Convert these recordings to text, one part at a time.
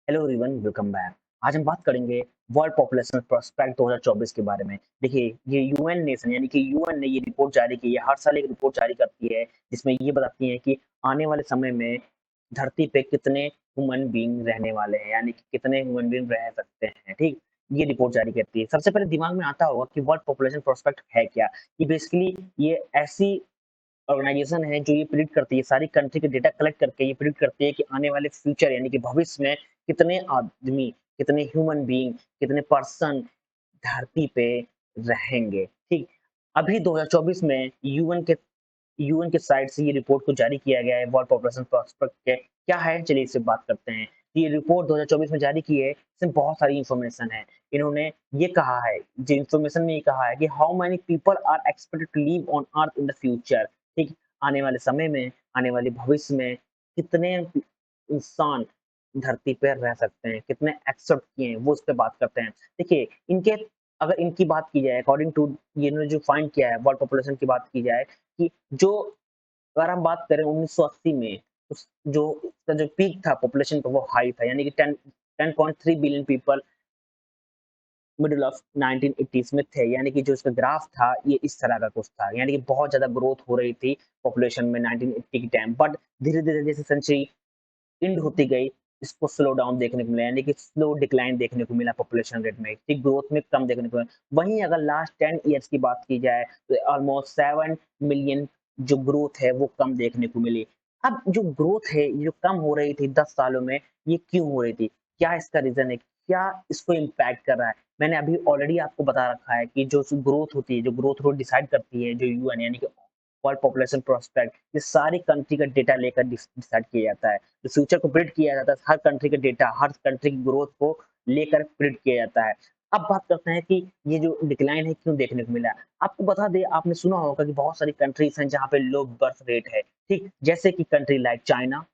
Hello everyone, welcome back. आज हम बात करेंगे वर्ल्ड पॉपुलेशन प्रोस्पेक्ट 2024 के बारे में। देखिए, ये यूएन नेशन यानी कि यूएन ने ये रिपोर्ट जारी की है। हर साल एक रिपोर्ट जारी करती है जिसमें ये बताती है कि आने वाले समय में धरती पे कितने ह्यूमन बीइंग रहने वाले हैं, यानी कि कितने ह्यूमन बीइंग रह सकते हैं। ठीक, ये रिपोर्ट जारी करती है। सबसे पहले दिमाग में आता होगा कि वर्ल्ड पॉपुलेशन प्रोस्पेक्ट है क्या। ये बेसिकली ये ऐसी ऑर्गेनाइजेशन है जो ये प्रिडिक्ट करती है, सारी कंट्री के डेटा कलेक्ट करके ये प्रिडिक्ट करती है कि आने वाले फ्यूचर यानी कि भविष्य में कितने आदमी, कितने ह्यूमन बीइंग, कितने पर्सन धरती पे रहेंगे। ठीक, अभी 2024 में यूएन के साइड से ये रिपोर्ट को जारी किया गया है वर्ल्ड पॉपुलेशन प्रोस्पेक्ट के। क्या है, चलिए इससे बात करते हैं। ये रिपोर्ट 2024 में जारी की है, इसमें बहुत सारी इंफॉर्मेशन है। इन्होंने ये कहा है, जो इंफॉर्मेशन में ये कहा है कि how many people are expected to live on earth in the future. ठीक, आने वाले समय में, आने वाले भविष्य में कितने इंसान धरती पर रह सकते हैं, कितने एक्सेप्ट किए हैं, वो उस पे बात करते हैं। देखिए, इनके अगर इनकी बात की जाए अकॉर्डिंग टू ये इन्होंने जो फाइंड किया है, वर्ल्ड पॉपुलेशन की बात की जाए कि जो अगर हम बात करें 1980 में, उस जो उसका जो पीक था पॉपुलेशन का वो हाई था, यानी कि 10.3 billion people middle of 1980s में थे। यानी कि जो इसका ग्राफ था ये इस तरह का कुछ था, यानी कि बहुत ज्यादा ग्रोथ हो रही थी पॉपुलेशन में 1980 के टाइम। बट धीरे धीरे जैसे सेंचुरी एंड होती गई, इसको स्लो डाउन देखने को मिला, यानी कि स्लो डिक्लाइन देखने को मिला पॉपुलेशन रेट में, ठीक, ग्रोथ में कम देखने को मिला। वहीं अगर लास्ट 10 ईयर्स की बात की जाए तो ऑलमोस्ट 7 मिलियन जो ग्रोथ है वो कम देखने को मिली। अब जो ग्रोथ है ये जो कम हो रही थी 10 सालों में, ये क्यों हो रही थी, क्या इसका रीजन है, क्या इसको इम्पैक्ट कर रहा है। मैंने अभी ऑलरेडी आपको बता रखा है कि जो ग्रोथ होती है, जो ग्रोथ रोड डिसाइड करती है जो यूएन यानी कि वर्ल्ड पॉपुलेशन प्रोस्पेक्ट, ये सारी कंट्री का डेटा लेकर डिसाइड किया जाता है। जो फ्यूचर को प्रिडिक्ट किया जाता है, हर कंट्री का डेटा, हर कंट्री की ग्रोथ को लेकर प्रिडिक्ट किया जाता है। अब बात करते हैं कि ये जो डिक्लाइन है क्यों देखने को मिला। आपको बता दें, आपने सुना होगा कि बहुत सारी कंट्रीज हैं जहाँ पे लो बर्थ रेट है। ठीक, जैसे कि कंट्री लाइक चाइना,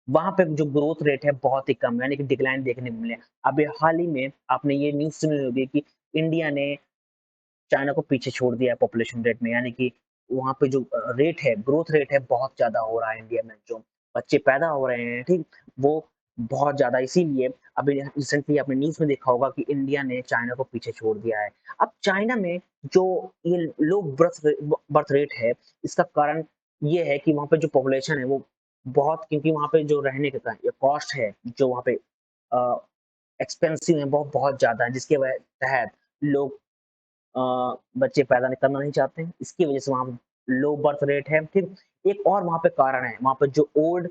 वहाँ पे जो ग्रोथ रेट है बहुत ही कम है, यानी कि डिक्लाइन देखने को मिले। अभी हाल ही में आपने ये न्यूज़ सुनी होगी कि इंडिया ने चाइना को पीछे छोड़ दिया है पॉपुलेशन रेट में, यानी कि वहाँ पे जो रेट है, ग्रोथ रेट है, बहुत ज़्यादा हो रहा है इंडिया में। जो बच्चे पैदा हो रहे हैं, ठीक, वो बहुत ज़्यादा, इसीलिए अभी रिसेंटली आपने न्यूज़ में देखा होगा कि इंडिया ने चाइना को पीछे छोड़ दिया है। अब चाइना में जो ये लो बर्थ रेट है, इसका कारण ये है कि वहाँ पे जो पॉपुलेशन है वो बहुत, क्योंकि वहाँ पे जो रहने का कॉस्ट है, जो वहाँ पे एक्सपेंसिव है, बहुत ज़्यादा है, जिसके तहत लोग बच्चे पैदा नहीं करना नहीं चाहते हैं। इसकी वजह से वहाँ लो बर्थ रेट है। फिर एक और वहाँ पे कारण है, वहाँ पे जो ओल्ड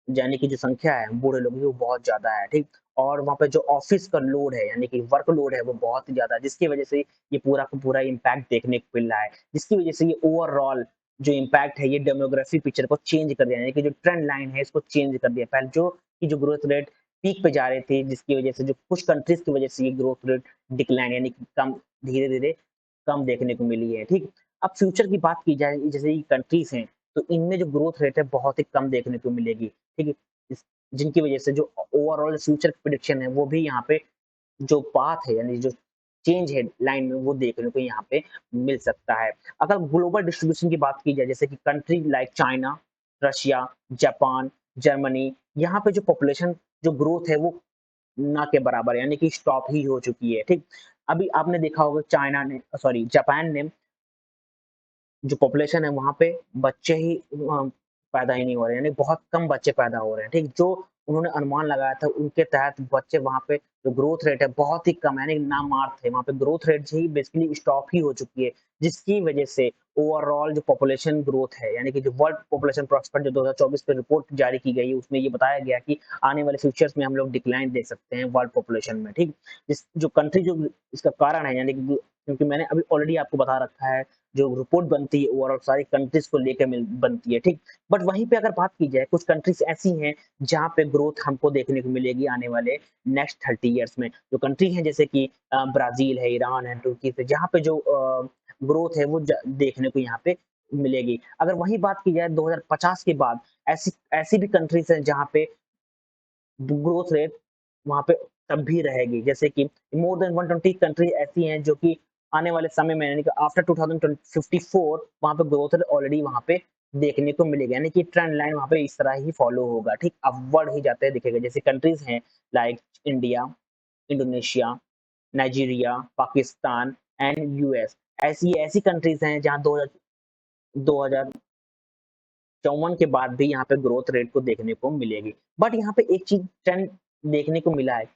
यानी कि जो संख्या है बूढ़े लोगों की वो बहुत ज़्यादा है, ठीक? और वहाँ पे जो ऑफ़िस का लोड है यानी कि वर्क लोड है वो बहुत ही ज़्यादा है, जिसकी वजह से ये पूरा का पूरा इम्पैक्ट देखने को मिल रहा है। जिसकी वजह से ये ओवरऑल जो इम्पैक्ट है ये डेमोग्राफी पिक्चर को चेंज कर दिया, यानी कि जो ट्रेंड लाइन है इसको चेंज कर दिया। पहले जो की जो ग्रोथ रेट पीक पे जा रहे थे, जिसकी वजह से जो कुछ कंट्रीज़ की वजह से ये ग्रोथ रेट डिक्लाइन यानी कि कम, धीरे-धीरे कम देखने को मिली है, ठीक? अब फ्यूचर की बात की जाए, जैसे ये कंट्रीज़ हैं, तो इनमें जो ग्रोथ रेट है बहुत ही कम देखने को मिलेगी, ठीक है? इस जिनकी वजह से जो ओवरऑल फ्यूचर प्रेडिक्शन है वो भी यहाँ पे जो पाथ है यानी जो चेंज है लाइन में वो देखने को यहाँ पे मिल सकता है। अगर ग्लोबल डिस्ट्रीब्यूशन की बात की जाए, जैसे कि country like China, Russia, Japan, Germany, यहाँ पे जो पॉपुलेशन जो ग्रोथ है वो ना के बराबर है, यानी कि स्टॉप ही हो चुकी है, ठीक? अभी आपने देखा होगा चाइना ने, सॉरी, जापान ने जो पॉपुलेशन है वहाँ पे बच्चे ही पैदा ही नहीं हो रहे हैं, यानी बहुत कम बच्चे पैदा हो रहे हैं, ठीक? जो उन्होंने अनुमान लगाया था उनके तहत बच्चे वहाँ पे जो ग्रोथ रेट है बहुत ही कम है, यानी नामात्र है, वहाँ पे ग्रोथ रेट ही बेसिकली स्टॉप ही हो चुकी है, जिसकी वजह से ओवरऑल जो पॉपुलेशन ग्रोथ है, यानी कि जो वर्ल्ड पॉपुलेशन प्रॉस्पेक्ट जो 2024 पे रिपोर्ट जारी की गई है, उसमें ये बताया गया कि आने वाले फ्यूचर्स में हम लोग डिक्लाइन देख सकते हैं वर्ल्ड पॉपुलेशन में, ठीक? जिस जो कंट्री जो इसका कारण है, यानी कि क्योंकि मैंने अभी ऑलरेडी आपको बता रखा है, जो रिपोर्ट बनती है ओवरऑल सारी कंट्रीज को लेकर बनती है, ठीक? बट वहीं पे अगर बात की जाए, कुछ कंट्रीज ऐसी हैं जहाँ पे ग्रोथ हमको देखने को मिलेगी आने वाले नेक्स्ट 30 ईयर्स में। जो कंट्री हैं जैसे कि ब्राजील है, ईरान है, तुर्की है, जहाँ पे जो ग्रोथ है वो देखने को यहाँ पे मिलेगी। अगर वही बात की जाए 2050 के बाद, ऐसी ऐसी भी कंट्रीज हैं जहाँ पे ग्रोथ रेट वहाँ पे तब भी रहेगी, जैसे कि मोर देन 120 कंट्री ऐसी हैं जो कि आने वाले समय में, यानी कि आफ्टर 2054 वहाँ पे ग्रोथ रेट ऑलरेडी वहाँ पे देखने को मिलेगा, यानी कि ट्रेंड लाइन वहाँ पे इस तरह ही फॉलो होगा, ठीक? अपवर्ड ही जाते हैं दिखेगा। जैसे कंट्रीज हैं like India, Indonesia, Nigeria, Pakistan and US. ऐसी ऐसी कंट्रीज हैं जहाँ 2054 के बाद भी यहाँ पे ग्रोथ रेट को देखने को मिलेगी। बट यहाँ पे एक चीज ट्रेंड देखने को मिला है,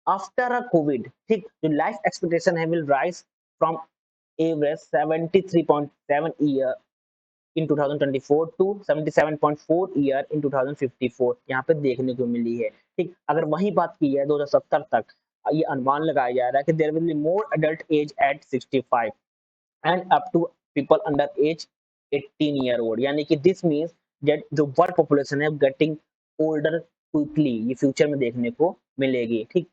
आफ्टर अ कोविड, ठीक, जो लाइफ एक्सपेक्टेशन है will rise from average 73.7 year in 2024 to 77.4 year in 2054 यहाँ पे देखने को मिली है। ठीक, अगर वही बात की है 2070 तक, ये अनुमान लगाया जा रहा है कि there will be more adult age at 65 and up to people under age 18 year old, यानी कि दिस मीन्स दैट जो वर्ल्ड पॉपुलेशन है गेटिंग ओल्डर क्विकली, ये फ्यूचर में देखने को मिलेगी। ठीक,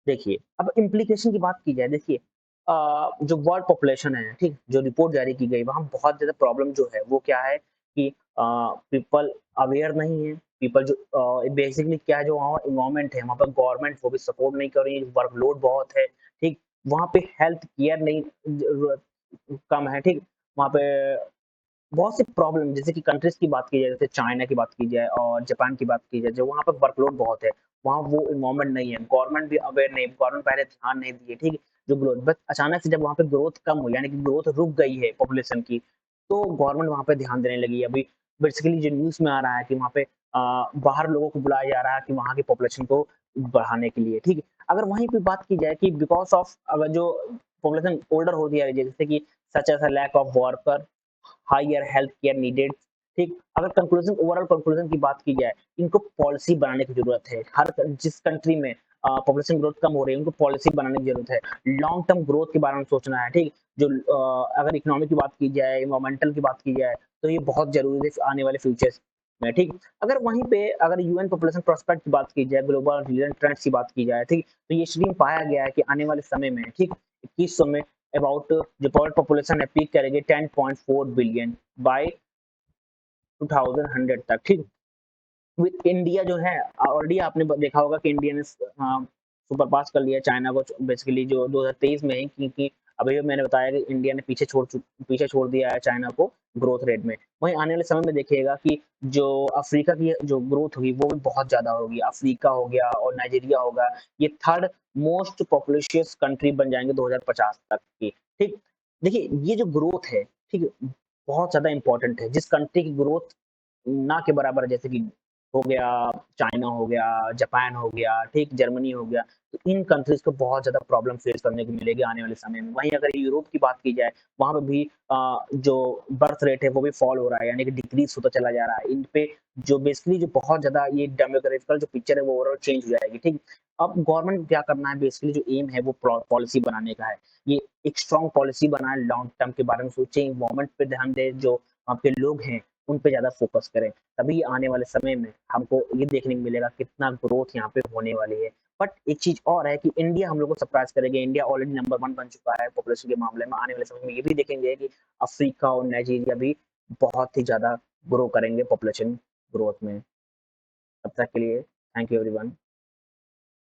देखिए अब इम्प्लीकेशन की बात की जाए, देखिए जो वर्ल्ड पॉपुलेशन है, ठीक, जो रिपोर्ट जारी की गई वहाँ बहुत ज़्यादा प्रॉब्लम जो है वो क्या है कि पीपल अवेयर नहीं है, पीपल जो बेसिकली क्या है, जो वहाँ इन्वायरमेंट है वहाँ पर गवर्नमेंट वो भी सपोर्ट नहीं कर रही है, वर्कलोड बहुत है, ठीक, वहाँ पे हेल्थ केयर नहीं कम है, ठीक, वहाँ पे बहुत सी प्रॉब्लम, जैसे कि कंट्रीज की बात की जाए, जैसे चाइना की बात की जाए और जापान की बात की जाए, जो वहाँ पर वर्कलोड बहुत है, वहाँ वो इन्वायरमेंट नहीं है, गवर्नमेंट भी अवेयर नहीं, गवर्नमेंट पहले ध्यान नहीं दिए, ठीक है, जो ग्रोथ बस अचानक से जब वहाँ पे ग्रोथ कम हुई, यानी कि ग्रोथ रुक गई है पॉपुलेशन की, तो गवर्नमेंट वहाँ पे ध्यान देने लगी है। अभी बेसिकली जो न्यूज़ में आ रहा है कि वहाँ पे बाहर लोगों को बुलाया जा रहा है कि वहाँ की पॉपुलेशन को बढ़ाने के लिए, ठीक है। अगर वहीं पे बात की जाए कि बिकॉज़ ऑफ अगर जो पॉपुलेशन ओल्डर होती है, जैसे कि such as a lack of worker, higher health care needed, ठीक, अगर कंक्लूजन ओवरऑल कंक्लूजन की बात की जाए, इनको पॉलिसी बनाने की जरूरत है। हर जिस कंट्री में पॉपुलेशन ग्रोथ कम हो रही है उनको पॉलिसी बनाने की जरूरत है, लॉन्ग टर्म ग्रोथ के बारे में सोचना है, ठीक, जो अगर इकोनॉमिक की बात की जाए, इन्वायरमेंटल की बात की जाए, तो ये बहुत जरूरी है आने वाले फ्यूचर्स में, ठीक। अगर वहीं पे अगर यूएन पॉपुलेशन प्रोस्पेक्ट की बात की जाए, ग्लोबल ट्रेंड्स की बात की जाए, ठीक, तो ये स्ट्रीम पाया गया है कि आने वाले समय में, ठीक, 2100 में अबाउट जो वर्ल्ड पॉपुलेशन है पीक करेगी 10.4 बिलियन बाय 2100 तक, ठीक। विद इंडिया जो है ऑलरेडी आपने देखा होगा कि इंडिया ने सुपर पास कर लिया चाइना को, बेसिकली जो 2023 में है, क्योंकि अभी मैंने बताया कि इंडिया ने पीछे छोड़ दिया है चाइना को ग्रोथ रेट में। वहीं आने वाले समय में देखिएगा कि जो अफ्रीका की जो ग्रोथ होगी वो भी बहुत ज्यादा होगी, अफ्रीका हो गया और नाइजीरिया होगा, ये थर्ड मोस्ट पॉपुलेशियस कंट्री बन जाएंगे 2050 तक की, ठीक। देखिए ये जो ग्रोथ है, ठीक है, बहुत ज्यादा इंपॉर्टेंट है। जिस कंट्री की ग्रोथ ना के बराबर है, जैसे कि हो गया चाइना हो गया, जापान हो गया, ठीक, जर्मनी हो गया, तो इन कंट्रीज को बहुत ज़्यादा प्रॉब्लम फेस करने को मिलेगी आने वाले समय में। वहीं अगर यूरोप की बात की जाए, वहाँ पे भी जो बर्थ रेट है वो भी फॉल हो रहा है, यानी कि डिक्रीज होता चला जा रहा है। इन पे जो बेसिकली जो बहुत ज़्यादा ये डेमोग्राफिकल जो पिक्चर है वो ओवरऑल चेंज हो जाएगी, ठीक। अब गवर्नमेंट क्या करना है, बेसिकली जो एम है वो पॉलिसी बनाने का है। ये एक स्ट्रॉन्ग पॉलिसी बनाए, लॉन्ग टर्म के बारे में सोचे, इन्वायरमेंट पे ध्यान दे, जो आपके लोग हैं उन पे ज़्यादा फोकस करें, तभी आने वाले समय में हमको ये देखने को मिलेगा कितना ग्रोथ यहाँ पे होने वाली है। बट एक चीज और है कि इंडिया हम लोग को सरप्राइज करेगा, इंडिया ऑलरेडी नंबर 1 बन चुका है पॉपुलेशन के मामले में। आने वाले समय में ये भी देखेंगे कि अफ्रीका और नाइजीरिया भी बहुत ही ज्यादा ग्रो करेंगे पॉपुलेशन ग्रोथ में। तब तक के लिए थैंक यू एवरीवन।